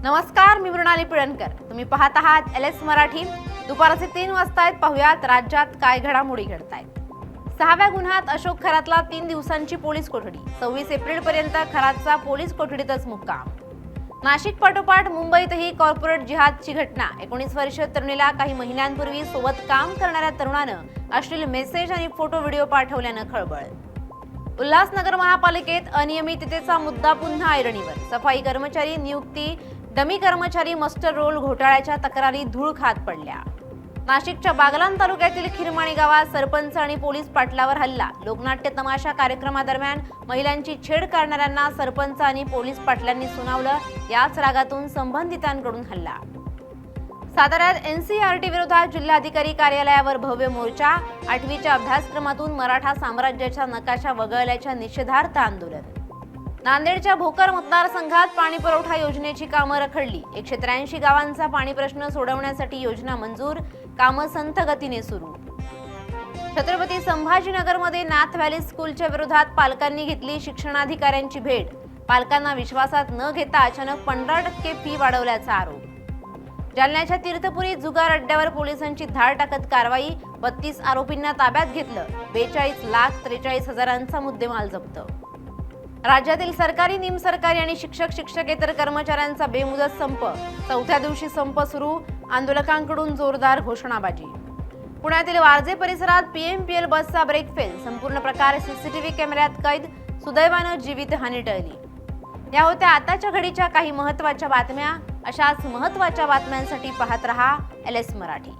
नमस्कार, मी मृणाली पिळणकर. तुम्ही पाहत आहात LS मराठी. दुपारचे 3 वाजता आहेत. पाहुयात राज्यात काय घडामोडी घडतायत. 6व्या गुन्ह्यात अशोक खरातला 3 दिवसांची पोलीस कोठडी. 26 एप्रिल पर्यंत खरातचा पोलीस कोठडीतच मुक्काम. नाशिक पाठोपाठ मुंबईतही कॉर्पोरेट जिहादची घटना. 19 वर्षीय तरुणीला काही महिन्यांपूर्वी सोबत काम करणाऱ्या तरुणानं अश्लील मेसेज आणि फोटो व्हिडिओ पाठवल्यानं खळबळ. उल्हासनगर महापालिकेत अनियमिततेचा मुद्दा पुन्हा ऐरणीवर. सफाई कर्मचारी नियुक्ती, डमी कर्मचारी मस्टर रोल घोटाळ्याच्या तक्रारी धूळ खात पडल्या. नाशिकच्या बागलाण तालुक्यातील खिरमाणी गावात सरपंच आणि पोलीस पाटलावर हल्ला. लोकनाट्य तमाशा कार्यक्रमादरम्यान महिलांची छेड करणाऱ्यांना सरपंच आणि पोलीस पाटलांनी सुनावलं. याच रागातून संबंधितांकडून हल्ला. साताऱ्यात NCERT विरोधात जिल्हाधिकारी कार्यालयावर भव्य मोर्चा. 8वीच्या अभ्यासक्रमातून मराठा साम्राज्याचा नकाशा वगळल्याच्या निषेधार्थ आंदोलन. नांदेडच्या भोकर मतदारसंघात पाणी पुरवठा योजनेची कामं रखडली. 183 गावांचा पाणी प्रश्न सोडवण्यासाठी योजना मंजूर. कामं संथ गतीने सुरू. छत्रपती संभाजीनगरमध्ये नाथ व्हॅली स्कूलच्या विरोधात पालकांनी घेतली शिक्षणाधिकाऱ्यांची भेट. पालकांना विश्वासात न घेता अचानक 15% फी वाढवल्याचा आरोप. जालन्याच्या तीर्थपुरी जुगार अड्ड्यावर पोलिसांची धाड टाकत कारवाई. 32 आरोपींना ताब्यात घेतलं. 42,43,000चा मुद्देमाल जप्त. राज्यातील सरकारी, निमसरकारी आणि शिक्षकेतर कर्मचाऱ्यांचा बेमुदत संप. 4थ्या दिवशी संप सुरू. आंदोलकांकडून जोरदार घोषणाबाजी. पुण्यातील वारजे परिसरात PMPL बसचा ब्रेक फेल. संपूर्ण प्रकार CCTV कॅमेऱ्यात कैद. सुदैवानं जीवितहानी टळली. या होत्या आताच्या घडीच्या काही महत्त्वाच्या बातम्या. अशाच महत्त्वाच्या बातम्यांसाठी पाहत रहा LS मराठी.